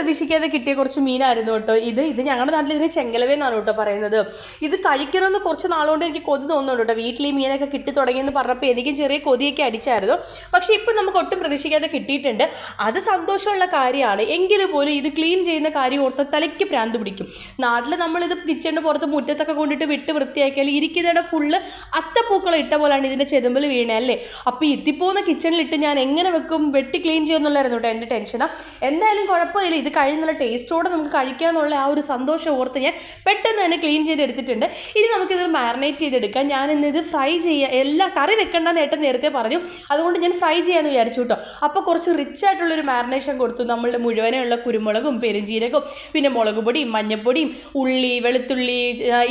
പ്രതീക്ഷിക്കാതെ കിട്ടിയ കുറച്ച് മീനായിരുന്നു കേട്ടോ ഇത് ഞങ്ങളുടെ നാട്ടിൽ ഇതിന് ചെങ്കലവേ എന്നാണ് കേട്ടോ പറയുന്നത്. ഇത് കഴിക്കണമെന്ന് കുറച്ച് നാളുകൊണ്ട് എനിക്ക് കൊതി തോന്നുന്നുണ്ട് കേട്ടോ. വീട്ടിൽ ഈ മീനൊക്കെ കിട്ടി തുടങ്ങിയെന്ന് പറഞ്ഞപ്പോൾ എനിക്കും ചെറിയ കൊതിയൊക്കെ അടിച്ചായിരുന്നു. പക്ഷേ ഇപ്പം നമുക്ക് ഒട്ടും പ്രതീക്ഷിക്കാതെ കിട്ടിയിട്ടുണ്ട്. അത് സന്തോഷമുള്ള കാര്യമാണ്. എങ്കിലും പോലും ഇത് ക്ലീൻ ചെയ്യുന്ന കാര്യം ഓർത്ത് തലയ്ക്ക് ഭ്രാന്ത് പിടിക്കും. നാട്ടിൽ നമ്മളിത് കിച്ചണിൻ്റെ പുറത്ത് മുറ്റത്തൊക്കെ കൊണ്ടിട്ട് വിട്ട് വൃത്തിയാക്കിയാൽ ഇരിക്കുന്നതിടെ ഫുള്ള് അത്തപ്പൂക്കളം ഇട്ട പോലെയാണ് ഇതിൻ്റെ ചെതുമ്പൽ വീണേ അല്ലേ. അപ്പോൾ ഇതിപ്പോന്ന കിച്ചണിലിട്ട് ഞാൻ എങ്ങനെ വെക്കും, വെട്ടി ക്ലീൻ ചെയ്യുന്നുള്ളായിരുന്നു കേട്ടോ എൻ്റെ ടെൻഷനാണ്. എന്തായാലും കുഴപ്പമില്ല, ഇത് കഴിയുന്നുള്ള ടേസ്റ്റോടെ നമുക്ക് കഴിക്കാമെന്നുള്ള ആ ഒരു സന്തോഷം ഓർത്ത് ഞാൻ പെട്ടെന്ന് തന്നെ ക്ലീൻ ചെയ്തെടുത്തിട്ടുണ്ട്. ഇനി നമുക്കിത് മാരിനേറ്റ് ചെയ്തെടുക്കാം. ഞാൻ ഇന്നിത് ഫ്രൈ ചെയ്യുക, എല്ലാം കറി വെക്കേണ്ടെന്ന് ഏട്ടൻ നേരത്തെ പറഞ്ഞു. അതുകൊണ്ട് ഞാൻ ഫ്രൈ ചെയ്യാമെന്ന് വിചാരിച്ചു കേട്ടോ. അപ്പോൾ കുറച്ച് റിച്ച് ആയിട്ടുള്ളൊരു മാരിനേഷൻ കൊടുത്തു. നമ്മളുടെ മുഴുവനുള്ള കുരുമുളകും പെരുംജീരകവും പിന്നെ മുളക് പൊടിയും മഞ്ഞൾപ്പൊടിയും ഉള്ളി വെളുത്തുള്ളി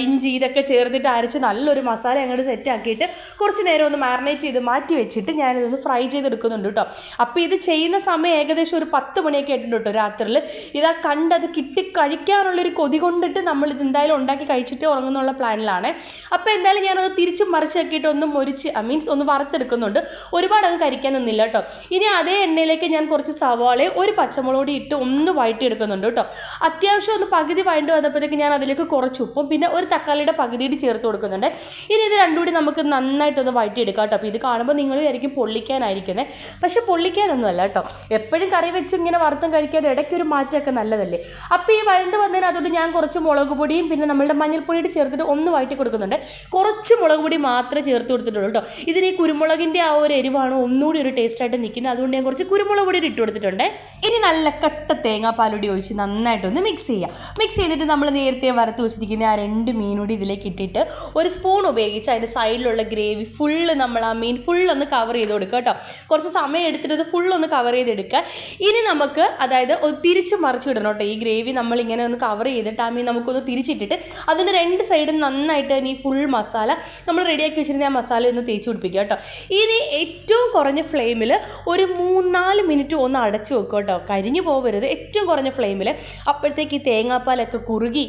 ഇഞ്ചി ഇതൊക്കെ ചേർത്തിട്ട് അരച്ച് നല്ലൊരു മസാല അങ്ങോട്ട് സെറ്റാക്കിയിട്ട് കുറച്ച് നേരം ഒന്ന് മാരിനേറ്റ് ചെയ്ത് മാറ്റി വെച്ചിട്ട് ഞാനിതൊന്ന് ഫ്രൈ ചെയ്തെടുക്കുന്നുണ്ട് കേട്ടോ. അപ്പോൾ ഇത് ചെയ്യുന്ന സമയം ഏകദേശം ഒരു 10 മണിയൊക്കെ ആയിട്ടുണ്ട് കേട്ടോ രാത്രിയിൽ. ഇതാ കണ്ടത് കിട്ടി കഴിക്കാനുള്ളൊരു കൊതി കൊണ്ടിട്ട് നമ്മളിത് എന്തായാലും ഉണ്ടാക്കി കഴിച്ചിട്ട് ഉറങ്ങുന്നുള്ള പ്ലാനിലാണ്. അപ്പോൾ എന്തായാലും ഞാനത് തിരിച്ചും മറിച്ചാക്കിയിട്ട് ഒന്ന് മൊരിച്ച് മീൻസ് ഒന്ന് വറുത്തെടുക്കുന്നുണ്ട്. ഒരുപാട് അങ്ങ് കരിക്കാനൊന്നുമില്ല കേട്ടോ. ഇനി അതേ എണ്ണയിലേക്ക് ഞാൻ കുറച്ച് സവാളയും ഒരു പച്ചമുളക് ഇട്ട് ഒന്ന് വഴറ്റിയെടുക്കുന്നുണ്ട് കേട്ടോ. അത്യാവശ്യം ഒന്ന് പകുതി വഴണ്ട് വന്നപ്പോഴത്തേക്ക് ഞാൻ അതിലേക്ക് കുറച്ച് ഉപ്പും പിന്നെ ഒരു തക്കാളിയുടെ പകുതിയിട്ട് ചേർത്ത് കൊടുക്കുന്നുണ്ട്. ഇനി ഇത് രണ്ടും കൂടി നമുക്ക് നന്നായിട്ടൊന്ന് വഴറ്റിയെടുക്കാം കേട്ടോ. അപ്പോൾ ഇത് കാണുമ്പോൾ നിങ്ങൾ വിചാരിക്കും പൊള്ളിക്കാനായിരിക്കുന്നത്, പക്ഷെ പൊള്ളിക്കാനൊന്നും അല്ല കേട്ടോ. എപ്പോഴും കറി വെച്ച് ഇങ്ങനെ വറുത്തും കഴിക്കാതെ ഇടയ്ക്കൊരു മാറ്റമൊക്കെ നല്ലതല്ലേ. അപ്പോൾ ഈ വഴണ്ട് വന്നതിന് അതുകൊണ്ട് ഞാൻ കുറച്ച് മുളക് പൊടിയും പിന്നെ നമ്മളുടെ മഞ്ഞൾപ്പൊടിയിട്ട് ചേർത്തിട്ട് ഒന്ന് വഴറ്റി കൊടുക്കുന്നുണ്ട്. കുറച്ച് മുളക് പൊടി മാത്രമേ ചേർത്ത് കൊടുത്തിട്ടുള്ളൂ കേട്ടോ. ഇതിന് ഈ കുരുമുളകിൻ്റെ ആ ഒരു എരിവാണ് ഒന്നുകൂടി ഒരു ടേസ്റ്റായിട്ട് നിൽക്കുന്നത്. അതുകൊണ്ട് ഞാൻ കുറച്ച് കുരുമുളക് പൊടി ഇട്ട് കൊടുത്തിട്ടുണ്ട്. ഇനി നല്ല കട്ട തേങ്ങാപ്പാലൂടി ഒഴിച്ച് നന്നായിട്ടൊന്ന് മിക്സ് ചെയ്യുക. മിക്സ് ചെയ്തിട്ട് നമ്മൾ നേരത്തെ വറുത്ത് വെച്ചിരിക്കുന്ന ആ 2 മീനൂടി ഇതിലേക്ക് ഇട്ടിട്ട് ഒരു സ്പൂൺ ഉപയോഗിച്ച് അതിൻ്റെ സൈഡിലുള്ള ഗ്രേവി ഫുള്ള് നമ്മൾ ആ മീൻ ഫുള്ളൊന്ന് കവർ ചെയ്ത് കൊടുക്കുക കേട്ടോ. കുറച്ച് സമയം എടുത്തിട്ട് ഇത് ഫുള്ളൊന്ന് കവർ ചെയ്തെടുക്കുക. ഇനി നമുക്ക് അതായത് തിരിച്ച് മറിച്ചിടണം കേട്ടോ. ഈ ഗ്രേവി നമ്മളിങ്ങനെ ഒന്ന് കവർ ചെയ്തിട്ട് ആ മീൻ നമുക്കൊന്ന് തിരിച്ചിട്ടിട്ട് അതിൻ്റെ 2 സൈഡും നന്നായിട്ട് ഈ ഫുൾ മസാല നമ്മൾ റെഡിയാക്കി വെച്ചിരുന്ന ആ മസാല ഒന്ന് തേച്ച് പിടിപ്പിക്കുക കേട്ടോ. ഇനി ഏറ്റവും കുറഞ്ഞ ഫ്ലെയിമിൽ ഒരു 3-4 മിനിറ്റ് ഒന്ന് അടച്ചു വെക്കുക കേട്ടോ. കരിഞ്ഞു പോകരുത്, ഏറ്റവും കുറഞ്ഞ ഫ്ലെയിമിൽ. അപ്പോഴത്തേക്ക് ഈ തേങ്ങാപ്പാലൊക്കെ കുറുകി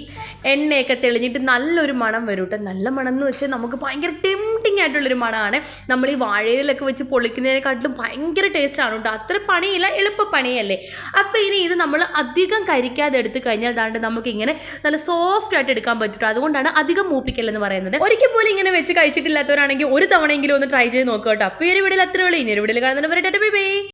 എണ്ണയൊക്കെ തെളിഞ്ഞിട്ട് നല്ലൊരു മണം വരും കേട്ടോ. നല്ല മണം എന്ന് വെച്ചാൽ നമുക്ക് ഭയങ്കര ടെംപ്റ്റിംഗ് ആയിട്ടുള്ളൊരു മണമാണ്. നമ്മൾ ഈ വാഴയിലൊക്കെ വെച്ച് പൊളിക്കുന്നതിനെക്കാട്ടിലും ഭയങ്കര ടേസ്റ്റാണ് കേട്ടോ. അത്ര പണിയില്ല, എളുപ്പ പണിയല്ലേ. അപ്പോൾ ഇനി ഇത് നമ്മൾ അധികം കരിക്കാതെ എടുത്ത് കഴിഞ്ഞാൽ അതാണ്ട് നമുക്കിങ്ങനെ നല്ല സോഫ്റ്റ് ആയിട്ട് എടുക്കാൻ പറ്റും. അതുകൊണ്ടാണ് അധികം മൂപ്പിക്കല്ലെന്ന് പറയുന്നത്. ഒരിക്കൽ പോലും ഇങ്ങനെ വെച്ച് കഴിച്ചിട്ടില്ലാത്തവരാണെങ്കിൽ ഒരു തവണയെങ്കിലും ഒന്ന് ട്രൈ ചെയ്ത് നോക്കുക കേട്ടോ. അപ്പോൾ ഈ ഒരു വീഡിയോയിൽ അത്രേ ഉള്ളൂ. ഇനി ഒരു വീഡിയോയിൽ കാണുന്നവരുടെ ബൈ ബൈ.